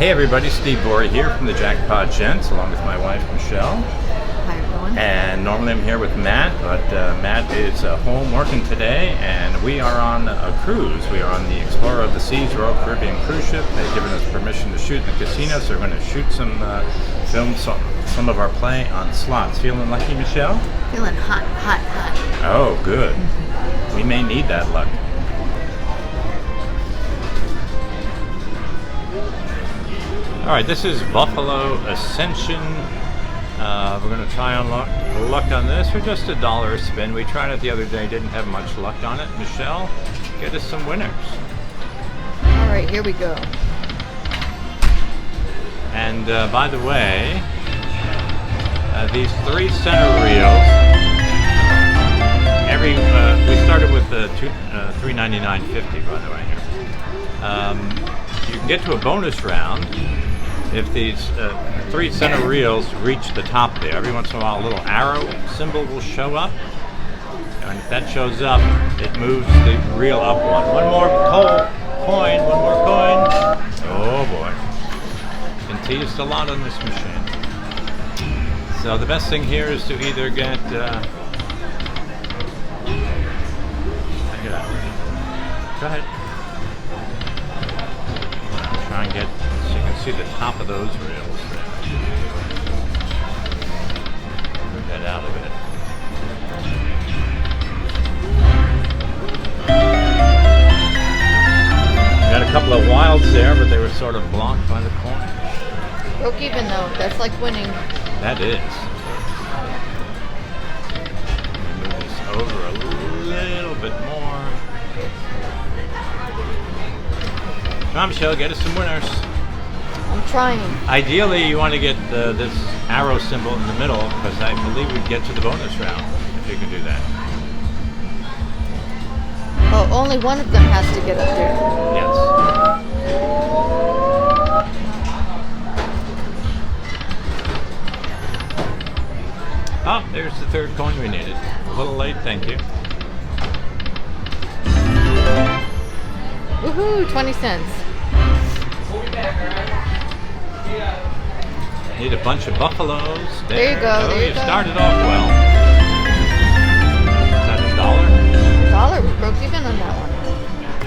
Hey everybody, Steve Bourie here from the Jackpot Gents, along with my wife Michelle. Hi everyone. And normally I'm here with Matt, but Matt is home working today, and we are on a cruise. We are on the Explorer of the Seas Royal Caribbean cruise ship. They've given us permission to shoot in the casino, so we're going to shoot some, film some of our play on slots. Feeling lucky, Michelle? Feeling hot, hot, hot. Oh, good. We may need that luck. All right, this is Buffalo Ascension. We're going to try on luck on this for just $1 a spin. We tried it the other day, didn't have much luck on it. Michelle, get us some winners. All right, here we go. And by the way, these 3 center reels, we started with $399.50, by the way. You can get to a bonus round if these 3 center reels reach the top there. Every once in a while a little arrow symbol will show up, and if that shows up, it moves the reel up one. One more coin. Oh boy. Been teased a lot on this machine. So the best thing here is to either get check it out. Go ahead. Try and get so you can see the top of those reels there. Move that out a bit. Got a couple of wilds there, but they were sort of blocked by the coin. Broke even though. That's like winning. That is. Move this over a little bit more. Come on, Michelle, get us some winners. I'm trying. Ideally, you want to get this arrow symbol in the middle, because I believe we'd get to the bonus round if you can do that. Oh, only one of them has to get up there. Yes. Oh, there's the 3rd coin we needed. A little late, thank you. Woohoo, 20 cents. Need a bunch of buffaloes. There you go. You started off well. Is that $1? $1. We broke even on that one.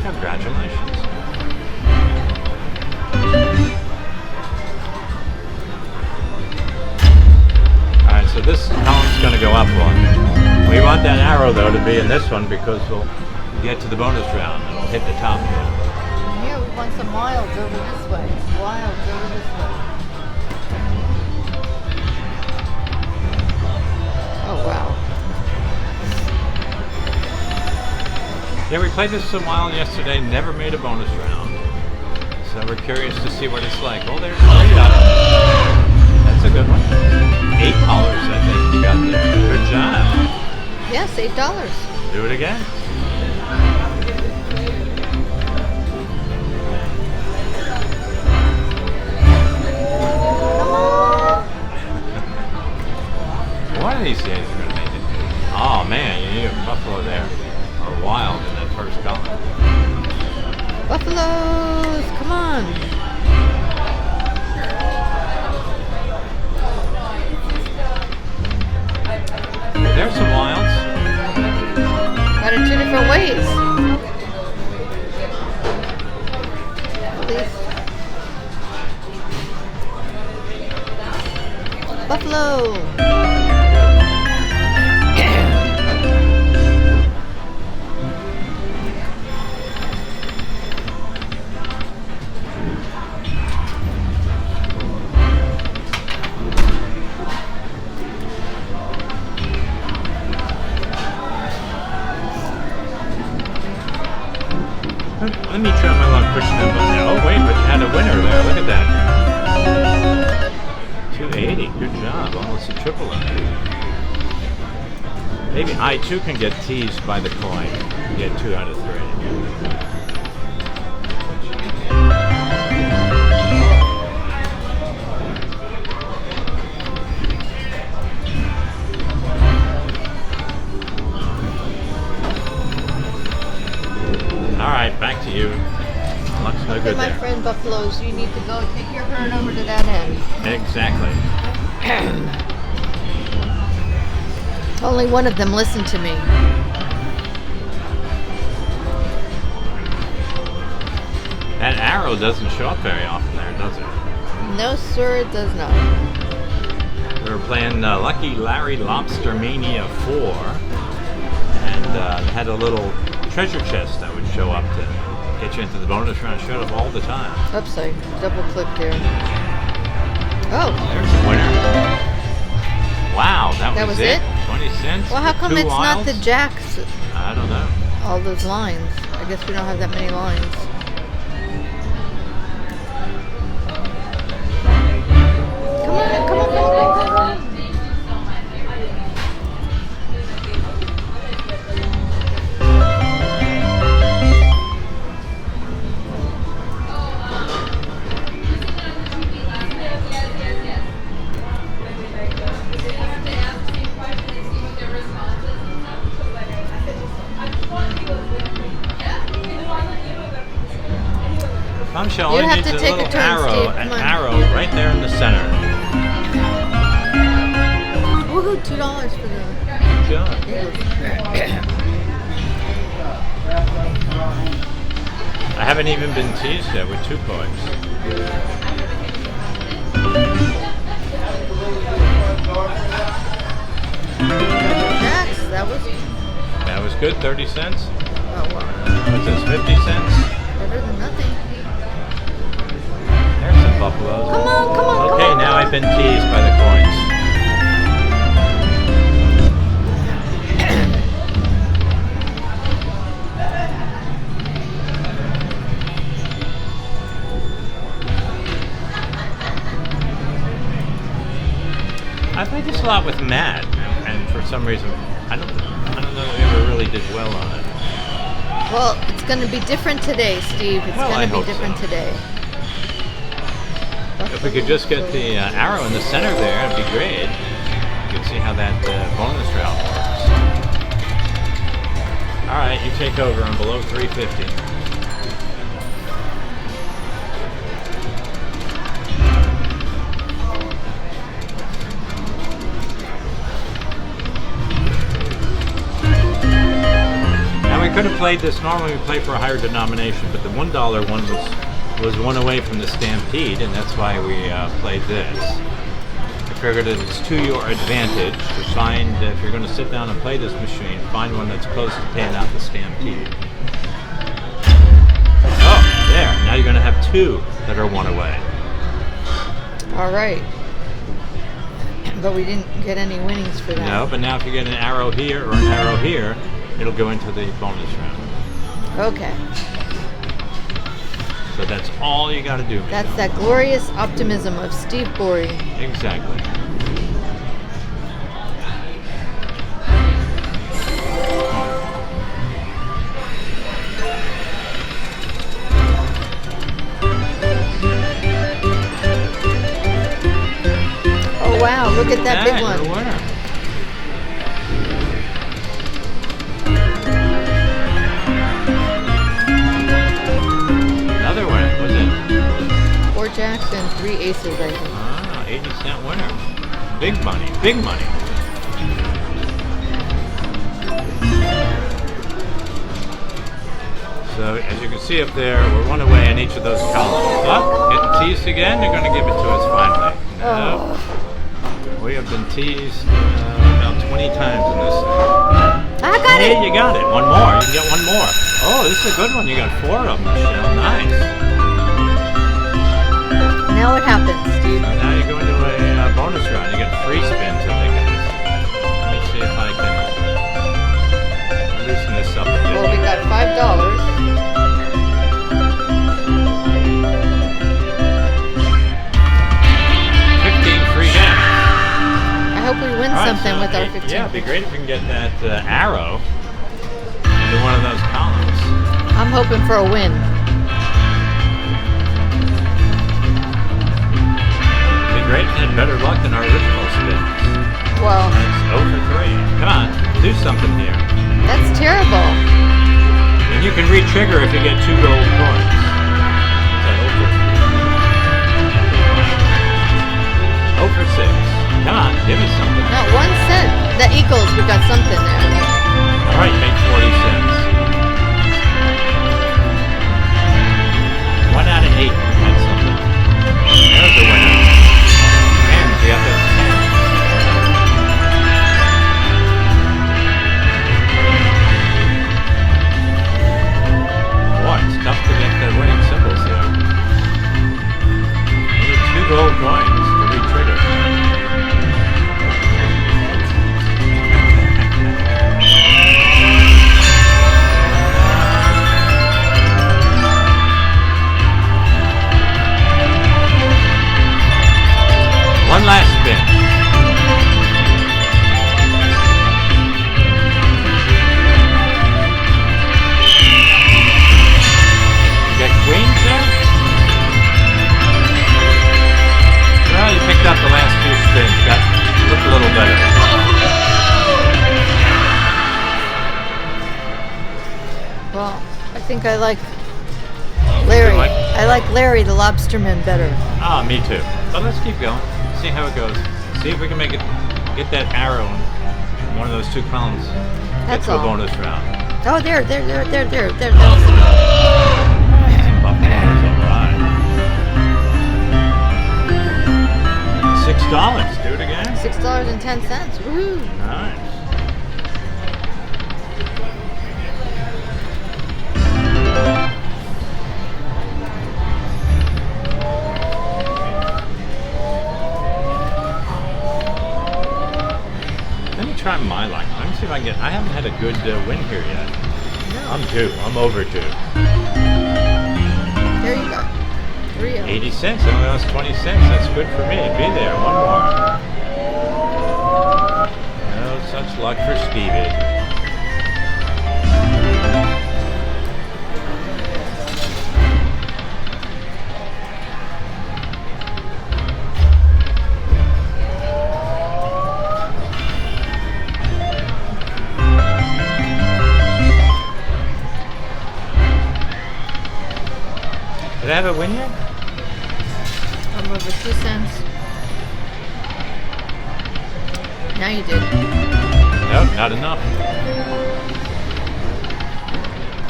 Congratulations. Alright, so this column's going to go up one. We want that arrow, though, to be in this one because we'll get to the bonus round. It'll hit the top here. Here we want some wilds over this way. Wilds over this way. Oh, wow. Yeah, we played this a while yesterday, never made a bonus round. So we're curious to see what it's like. Oh, there's $3. That's a good one. $8, I think you got there. Good job. Yes, $8. Do it again. One of these days we're going to make it. Oh man, you need a buffalo there. Or wild in that first column. Buffaloes, come on. There's some wilds. Got it 2 different ways. Please. Buffalo. Let me try my luck pushing that button there. Oh wait, but you had a winner there. Look at that. 280. Good job. Almost a triple in there. Maybe I too can get teased by the coin. Get 2 out of 3. All right, back to you. Luck's No Look good at my there. friend Buffaloes. You need to go take your herd over to that end. Exactly. Only one of them listened to me. That arrow doesn't show up very often there, does it? No, sir, it does not. We were playing Lucky Larry Lobster Mania 4, and had a little treasure chest that would show up to get you into the bonus round. It showed up all the time. Oops, I double clicked there. Oh, There's the winner. Wow, that was it? 20 cents. well, how for come 2 it's not wilds? the jacks? I don't know. All those lines. I guess we don't have that many lines. Come on, come on, come on, come on. Bombshell You only have needs to a take a little turn, arrow, Steve. an Come on. arrow right there in the center. Woohoo, $2 for the Good job. I haven't even been teased yet with 2 points. jacks. That was good, 30 cents. Oh, well. What's this, 50 cents? Better than nothing. There's some buffaloes. Come on, come on, Okay, come on. now I've been teased by the coins. I played this a lot with Matt, and for some reason, I don't know that we ever really did well on it. Well, it's going to be different today, Steve. It's Well, I going to hope be different so. today. If we could just get the arrow in the center there, it'd be great. You can see how that bonus route works. All right, you take over. I'm below 350. Now we could have played this. Normally we play for a higher denomination, but the $1 one was one away from the Stampede, and that's why we played this. I figured that it's to your advantage to find, if you're going to sit down and play this machine, find one that's close to paying out the Stampede. Oh, there. Now you're going to have 2 that are one away. All right. But we didn't get any winnings for that. No, but now if you get an arrow here or an arrow here, it'll go into the bonus round. Okay. So that's all you got to do. That's Michelle. that glorious optimism of Steve Bourie. Exactly. Oh, wow. Look at that big You're one. the winner. Another winner, was it? 4 jacks and 3 aces, I think. Ah, 80-cent winner. Big money, big money. So as you can see up there, we're one away in each of those columns. Oh, getting teased again? They're going to give it to us finally. No. We have been teased about 20 times in this. I got Hey, it. you got it. One more. You can get one more. Oh, this is a good one. You got 4 of them, Michelle. Nice. Now what happens, Steve? So now you go into a bonus round. You get free spins, I think it is. Let me see if I can loosen this up a bit. Well, we got $5. 15 free games. I hope we win All right, something so with our 15. Yeah, it'd be great if we can get that arrow into one of those columns. I'm hoping for a win. It'd be great if we had better luck than our original spins. Well, That's 0 for 3. Come on, do something here. that's terrible. And you can re-trigger if you get 2 gold coins. gold coins to re-trigger. One last spin. You got queens there? Well, you picked up the last few spins. Looked a little better. Well, I think I like Larry. I like Larry the Lobsterman better. Ah, me too. But let's keep going. See how it goes. See if we can get that arrow in one of those two columns. That's Get to all. a bonus round. Oh, there. Some buffaloes, all right. $6. Do it again. $6.10. Woohoo! Nice. Let me try my luck. Let me see if I can get. I haven't had a good win here yet. No. I'm due. I'm overdue. There you go. 3 80 cents. I only lost 20 cents. That's good for me. Be there. One more. No such luck for Stevie. Did I have a win yet? I'm over 2 cents. Now you did. Nope, not enough.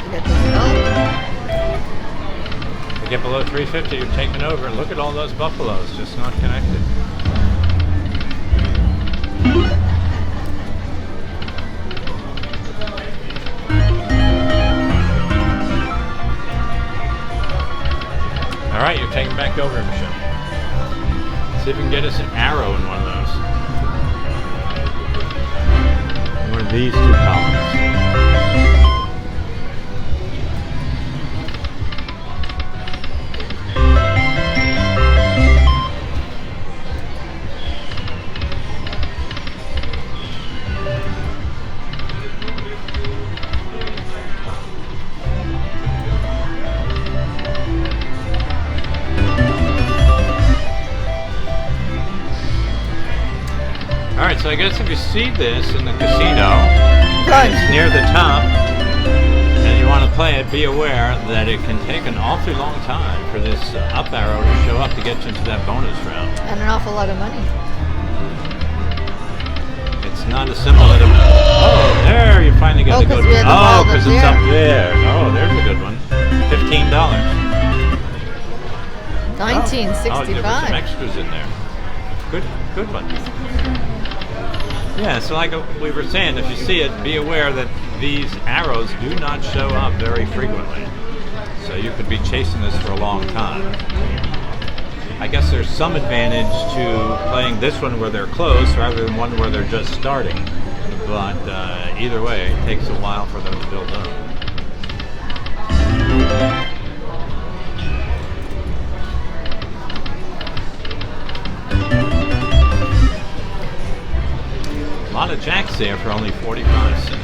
You got this up. To get below 350, you're taking over. Look at all those buffaloes, just not connected. All right, you're taking back over, Michelle. See if we can get us an arrow in one of those. One of these two columns. Alright, so I guess if you see this in the casino, Run. it's near the top, and you want to play it, be aware that it can take an awfully long time for this up arrow to show up to get you into that bonus round. And an awful lot of money. It's not as simple as oh, there, you finally got Oh, a good 'cause we one. had the Oh, wild up because it's there. up there. Oh, there's a good one. $15. Oh, there were some $19.65. extras in there. Good one. Yeah, so like we were saying, if you see it, be aware that these arrows do not show up very frequently. So you could be chasing this for a long time. I guess there's some advantage to playing this one where they're close rather than one where they're just starting. But either way, it takes a while for them to build up. A lot of jacks there for only 45 cents.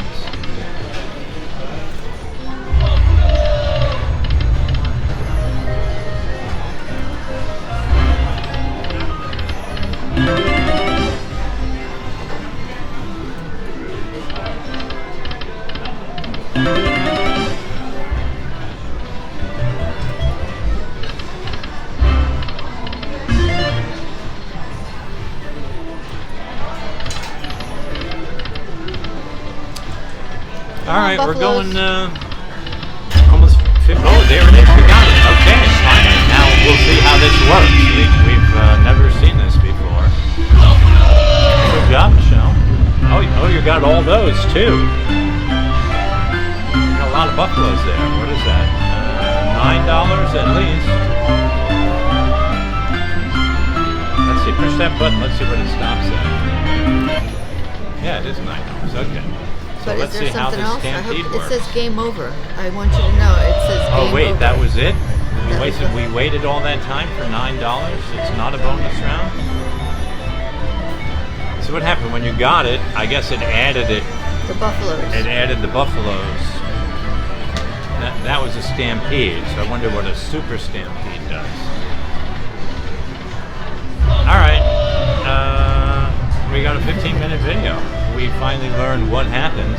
All right, we're going almost 50. Oh, there it is. We got it. Okay, finally. Now we'll see how this works. We've never seen this before. Good job, Michelle. Oh, you got all those too. You got a lot of buffaloes there. What is that? $9 at least. Push that button. Let's see what it stops at. Yeah, it is $9. Okay. So But let's is see there how something this else? Stampede It works. says game over. I want you to know it says game over. Oh wait, that was it? That was it. We waited all that time for $9? It's not a bonus round? So what happened when you got it? I guess it added it. The Buffaloes. It added the Buffaloes. That was a Stampede, so I wonder what a Super Stampede does. Alright, we got a 15-minute video. We finally learned what happens.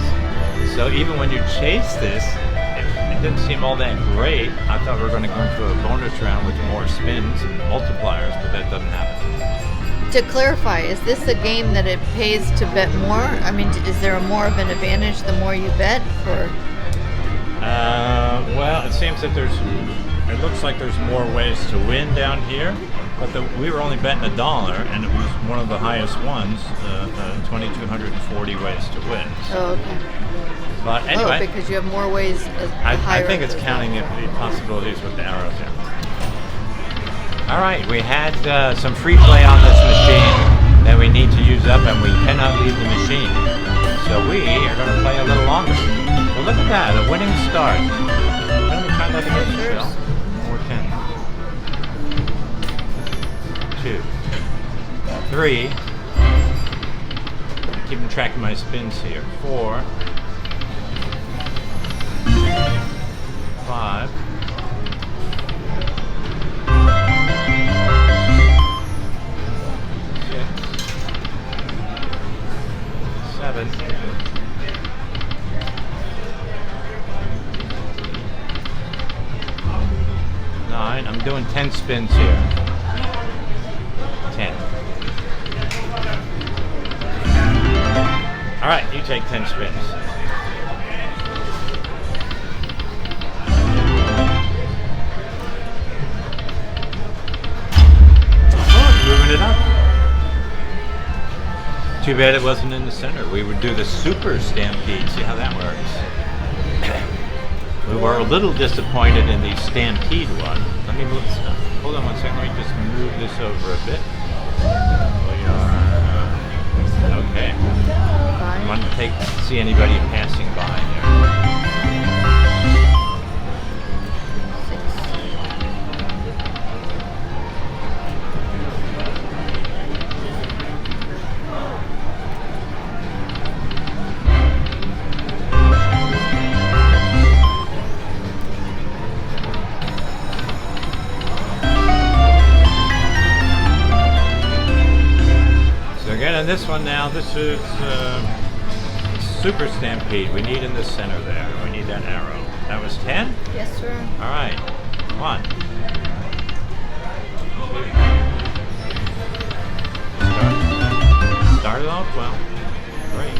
So even when you chase this, it didn't seem all that great. I thought we were going to go into a bonus round with more spins and multipliers, but that doesn't happen. To clarify, is this a game that it pays to bet more? I mean, is there more of an advantage the more you bet? Or well, it seems that it looks like there's more ways to win down here, but we were only betting $1, and it was one of the highest ones, 2,240 ways to win. So. oh, okay. But anyway, Oh, because you have more ways. I think it's counting the possibilities with the arrows there. All right, we had some free play on this machine that we need to use up, and we cannot leave the machine. So we are going to play a little longer. Well, look at that, a winning start. Why don't we try that again, Michelle? 4 10. 2. 3. Keeping track of my spins here. 4. 5. 7. 9. I'm doing 10 spins here. 10. All right, you take 10 spins. Moving it up. Too bad it wasn't in the center. We would do the Super Stampede. See how that works. We were a little disappointed in the Stampede one. Let me move. Hold on one second. Let me just move this over a bit. We are okay. I want to see anybody passing by there. 6. Again, on this one now, this is Super Stampede. We need in the center there. We need that arrow. That was 10? Yes, sir. All right. 1. Started off well. Great.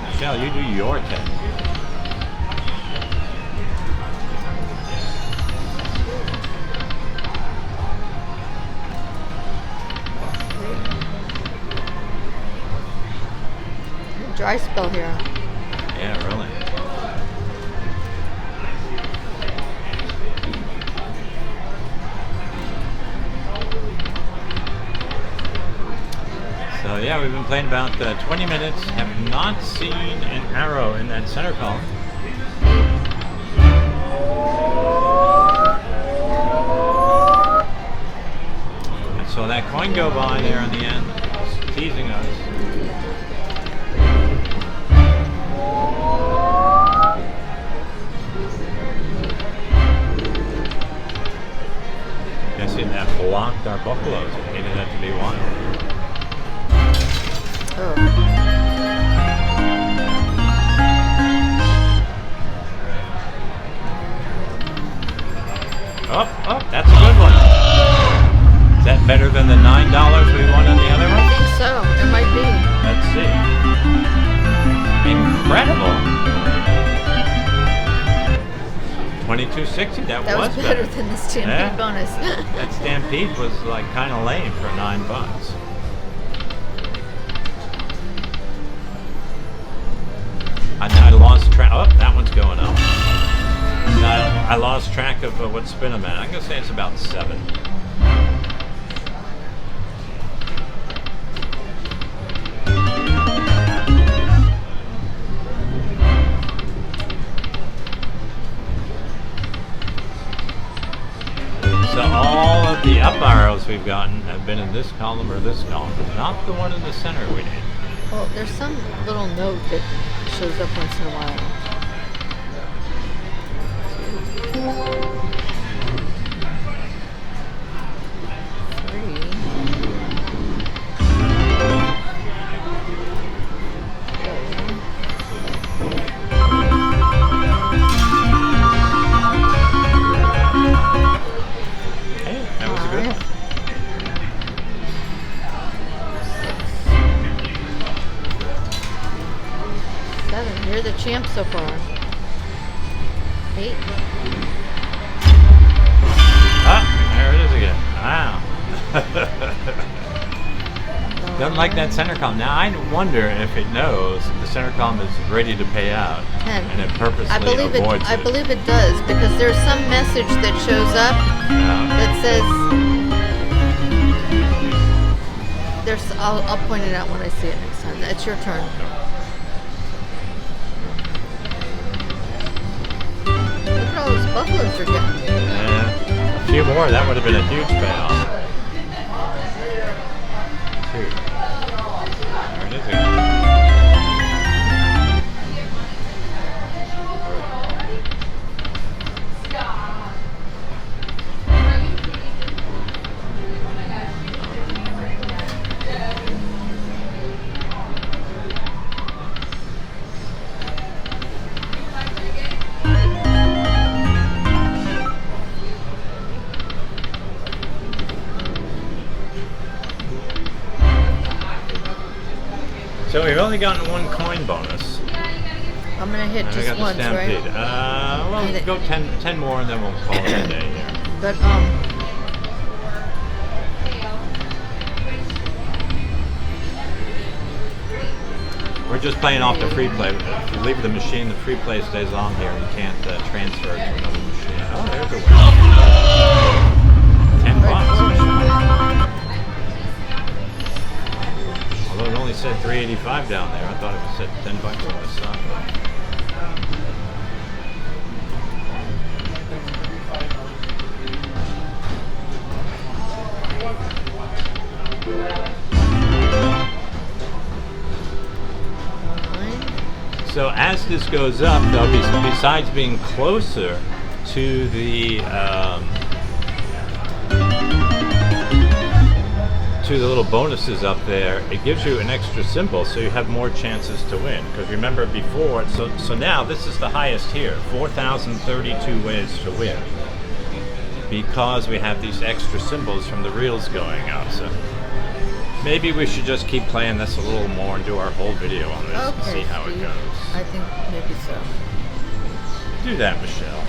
Michelle, you do your 10. Dry spell here. Yeah, really. So yeah, we've been playing about 20 minutes. Have not seen an arrow in that center column. I saw that coin go by there in the end, teasing us. Guessing that blocked our buffaloes. It needed that to be 1. Oh. Oh, that's a good one. Is that better than the $9 we won on the other one? I think so. It might be. That Let's see. Incredible. 2260. That was better than the Stampede bonus. That Stampede was like kind of lame for $9. I lost track. Oh, that one's going up. I lost track of what spin I'm at. I'm gonna say it's about 7. So all of the up arrows we've gotten have been in this column or this column, but not the one in the center we need. Well, there's some little note that shows up once in a while. You're the champ so far. 8. Ah, there it is again. Wow. Doesn't like that center column. Now I wonder if it knows the center column is ready to pay out, 10. and it purposely avoids it. I believe it does, because there's some message that shows up that says. I'll point it out when I see it next time. It's your turn. All those buffaloes are getting. Yeah, a few more, that would have been a huge payoff. 2. There it is again. So we've only gotten 1 coin bonus. I'm gonna hit just once, right? Well, go 10 more and then we'll call it a day here. But we're just playing off the free play. If you leave the machine, the free play stays on here. You can't transfer it to another machine. Oh, there's a win. $10. Although it only said $3.85 down there, I thought it said $10 on the side. So as this goes up, though, besides being closer to the little bonuses up there, it gives you an extra symbol, so you have more chances to win. Because remember before, so now this is the highest here, 4,032 ways to win, because we have these extra symbols from the reels going up. So maybe we should just keep playing this a little more and do our whole video on this and see how it goes. I think maybe so. Do that, Michelle.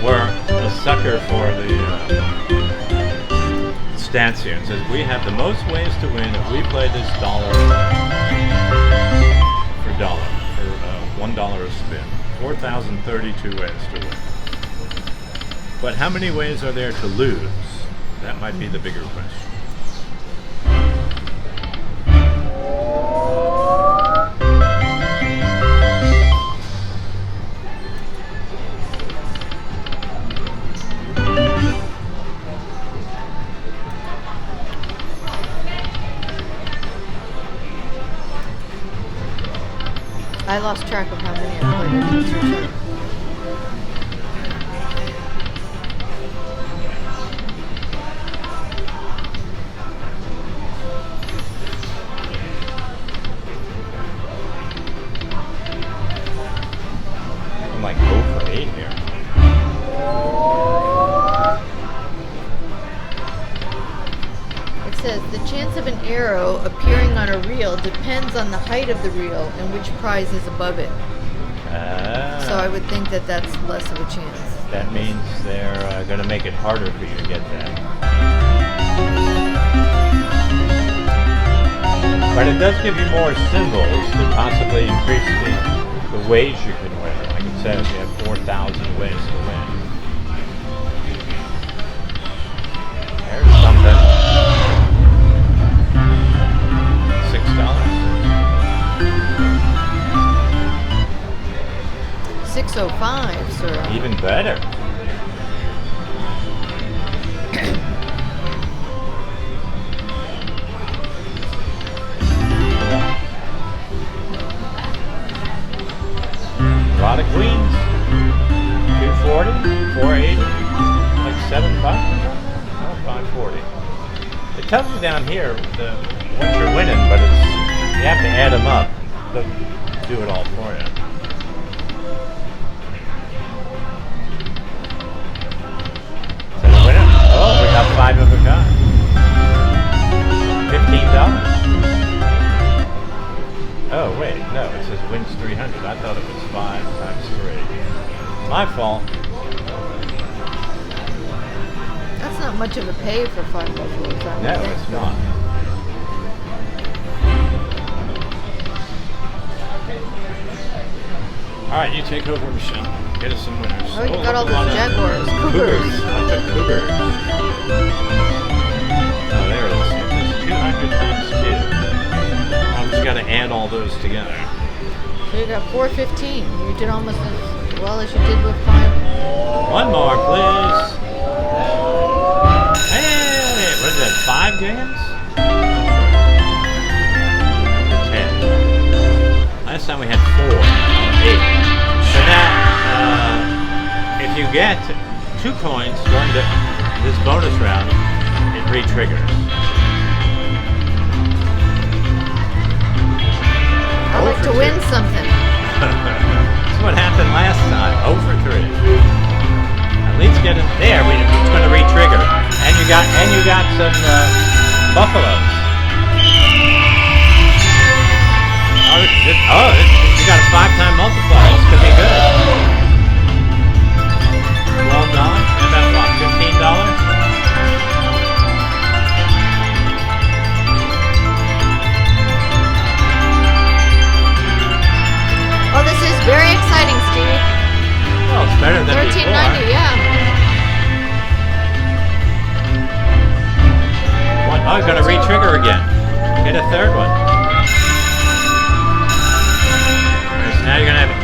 We're a sucker for the stats here. It says we have the most ways to win if we play this dollar for $1 a spin. 4,032 ways to win. But how many ways are there to lose? That might be the bigger question. I lost track of how many I played. I think it's your turn. I'm like 0 for 8 here. on a reel depends on the height of the reel and which prize is above it. So I would think that that's less of a chance. That means they're going to make it harder for you to get that. But it does give you more symbols to possibly increase the ways you can win. Like it says, you have 4,000 ways to win. There's something. $6. 605, sir. Even better. A lot of queens. 240, 480, like $7 or something? No, 540. It tells you down here what you're winning, but you have to add them up. They'll do it all for you. Oh, we got 5 of a kind. $15. Oh, wait, no, it says wins 300. I thought it was 5 times 3. My fault. That's not much of a pay for 5 buffaloes. No, it's not. All right, you take over, Michelle. Get us some winners. Oh, you got all those jaguars. Cougars. Bunch of cougars. Oh, there it is. It's 200 times 2. I'm just got to add all those together. So you got 415. You did almost as well as you did with 5. One more, please. Hey, what is that, 5 games? 10. Last time we had 4. 8. So now, if you get 2 coins during this bonus round, it re-triggers. I'd like to win something. That's what happened last time. 0 for 3. At least get it there. It's going to re-trigger. And you got some buffaloes. You got a 5-time multiplier. This could be good. Well done. And about what, $15? Oh, this is very exciting, Steve. Well, it's better than $13.90, before. yeah. What? Oh, it's going to re-trigger again. Get a 3rd one. So now you're going to have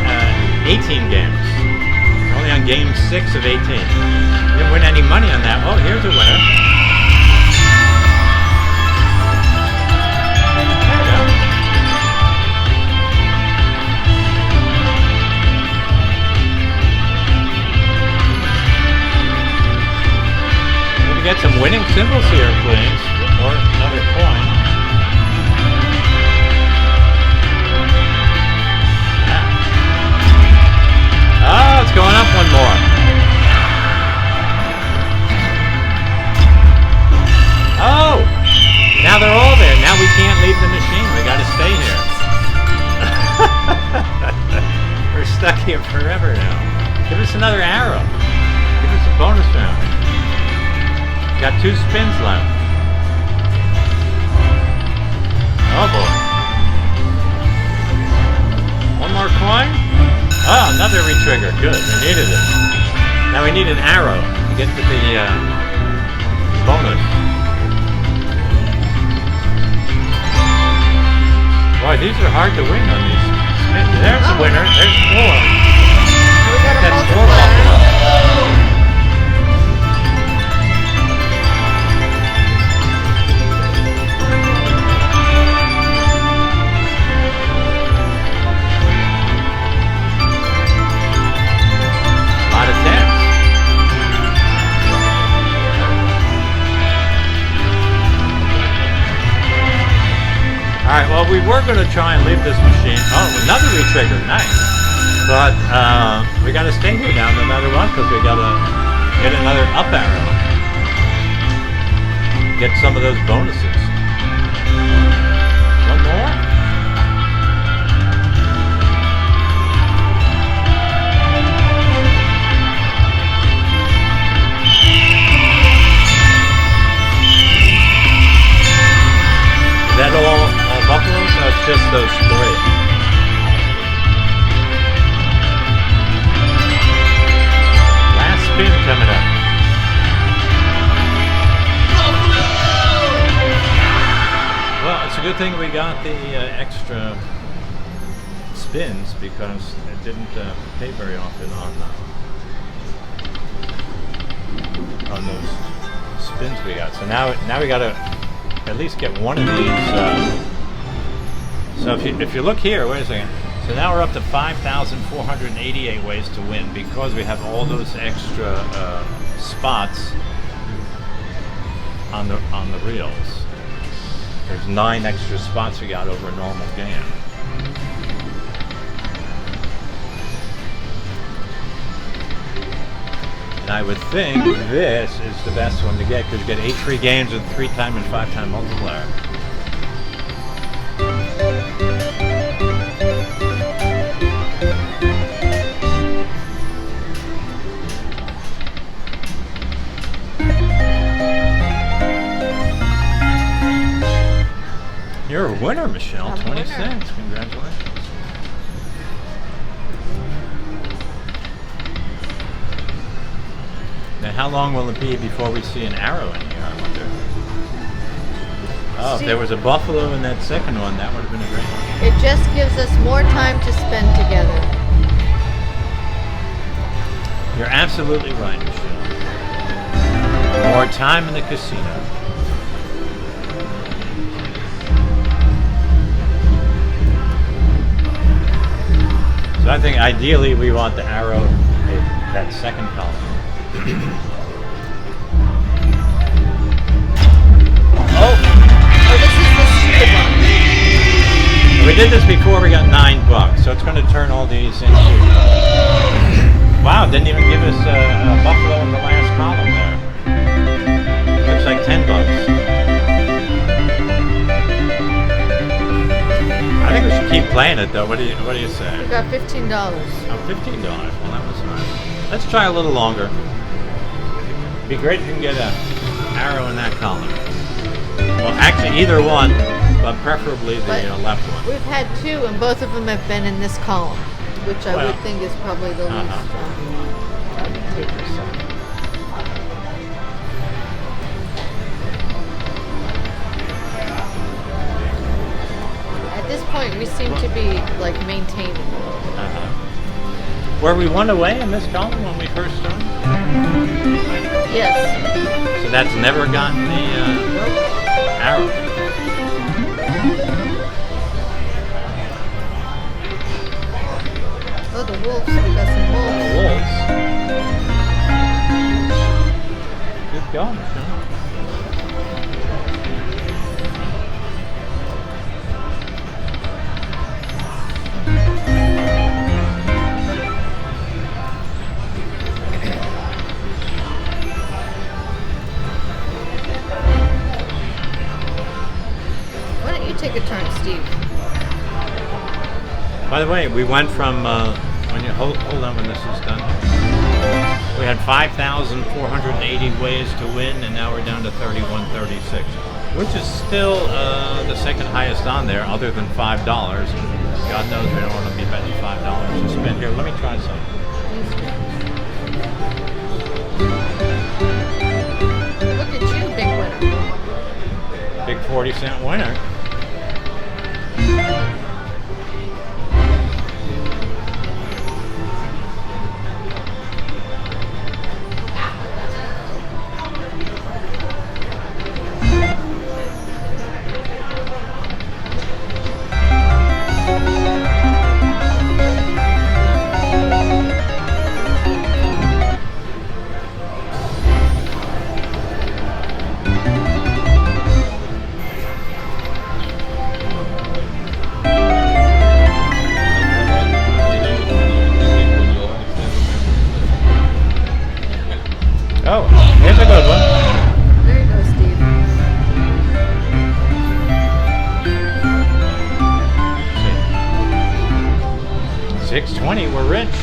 18 games. You're only on game 6 of 18. You didn't win any money on that. Oh, here's a winner. There you go. Can we get some winning symbols here, please? Or another coin. Oh, it's going up one more. Oh! Now they're all there. Now we can't leave the machine. We got to stay here. We're stuck here forever now. Give us another arrow. Give us a bonus round. Got 2 spins left. Oh boy. One more coin. Oh, another re-trigger. Good. We needed it. Now we need an arrow to get to the bonus. Boy, these are hard to win on these spins. There's a winner. There's 4. We got a That's 4 multiplier. buffalo. Alright, well, we were going to try and leave this machine. Oh, another re-trigger. Nice. But we got to stay here now no matter what because we got to get another up arrow. Get some of those bonuses. thing we got the extra spins because it didn't pay very often on those spins we got. So now we got to at least get one of these. So if you look here, wait a second. So now we're up to 5,488 ways to win because we have all those extra spots on the reels. There's 9 extra spots we got over a normal game. And I would think this is the best one to get because you get 8 free games with 3-time and 5-time multiplier. You're a winner, Michelle. I'm a 26. winner. Congratulations. Now, how long will it be before we see an arrow in here, I wonder? Oh, if there was a buffalo in that second one, that would have been a great one. It just gives us more time to spend together. You're absolutely right, Michelle. More time in the casino. So I think ideally we want the arrow in that second column. Oh, this is the stupid one. We did this before, we got $9, so it's going to turn all these into... Wow, didn't even give us a buffalo in the last column there. Looks like $10. I think we should keep playing it though. What do you say? We got $15. Oh, $15. Well, that was nice. Let's try a little longer. It'd be great if you can get an arrow in that column. Well, actually, either one, but preferably the left one. We've had 2, and both of them have been in this column, which I would think is probably the least. Take your second. At this point, we seem to be like maintaining. Were we 1 away in this column when we first started? Yes. So that's never gotten the arrow. Oh, the wolves. We got some wolves. Wolves. Good going, Michelle. Why don't you take a turn, Steve? By the way, we went from when you hold on when this is done. We had 5,480 ways to win, and now we're down to 3136, which is still the second highest on there, other than $5. God knows we don't want to be betting $5 to spin. Here, let me try some. Look at you, big winner. Big 40-cent winner. Oh, here's a good one. There you go, Steve. 620, we're rich.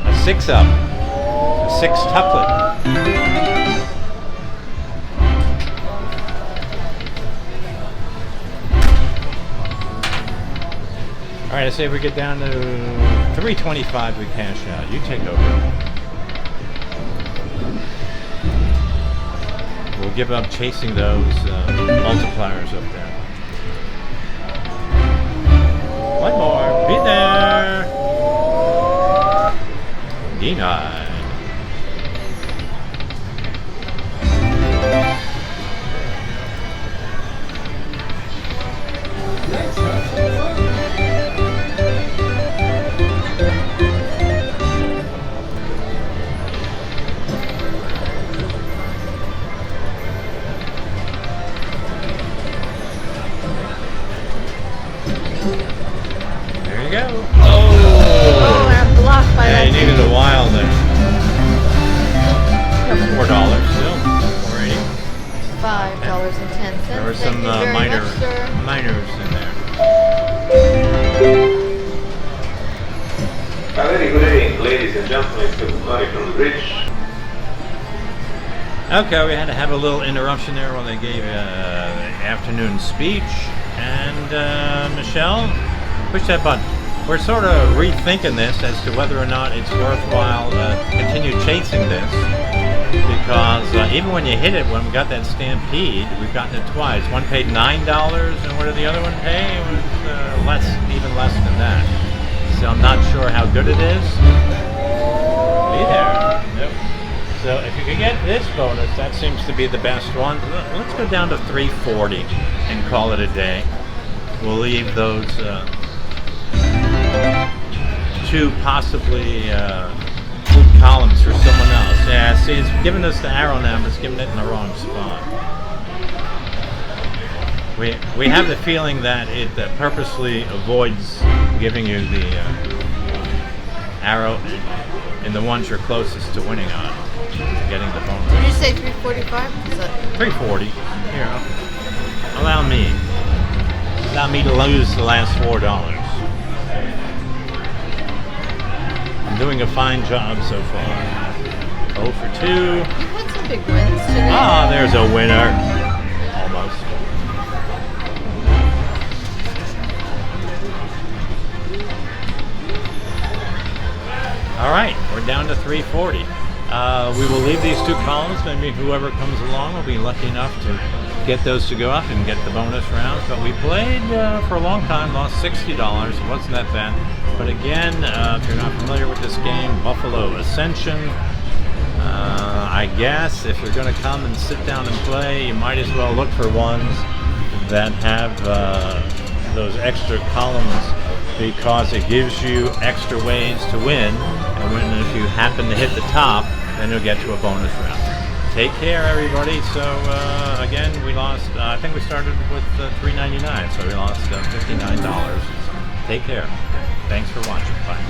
A 6-up. A 6-tuplet. All right, I say we get down to 325, we cash out. You take over. We'll give up chasing those multipliers up there. One more. Be there. Denied. There you go. Oh, I'm blocked by Yeah, that. you needed a while there. $4 still. $5.10. There were some Thank you very minor much, sir. minors in there. A very good evening, ladies and gentlemen. It's good morning from the bridge. Okay, we had to have a little interruption there while they gave the afternoon speech. And Michelle, push that button. We're sort of rethinking this as to whether or not it's worthwhile to continue chasing this. Because even when you hit it, when we got that Stampede, we've gotten it twice. One paid $9, and what did the other one pay? It was even less than that. So I'm not sure how good it is. Be there. Nope. So if you can get this bonus, that seems to be the best one. Let's go down to 340 and call it a day. We'll leave those two possibly good columns for someone else. Yeah, see, it's giving us the arrow now, but it's giving it in the wrong spot. We have the feeling that it purposely avoids giving you the arrow in the ones you're closest to winning on, getting the bonus. Did you say 345? 340. Here, allow me to lose the last $4. I'm doing a fine job so far. 0 for 2. You had some big wins today. Ah, there's a winner. Almost. All right, we're down to 340. We will leave these two columns. Maybe whoever comes along will be lucky enough to get those to go up and get the bonus rounds. But we played for a long time, lost $60. It wasn't that bad. But again, if you're not familiar with this game, Buffalo Ascension. I guess if you're going to come and sit down and play, you might as well look for ones that have those extra columns, because it gives you extra ways to win. And if you happen to hit the top, then you'll get to a bonus round. Take care, everybody. So again, we lost. I think we started with $3.99, so we lost $59. Take care. Thanks for watching. Bye.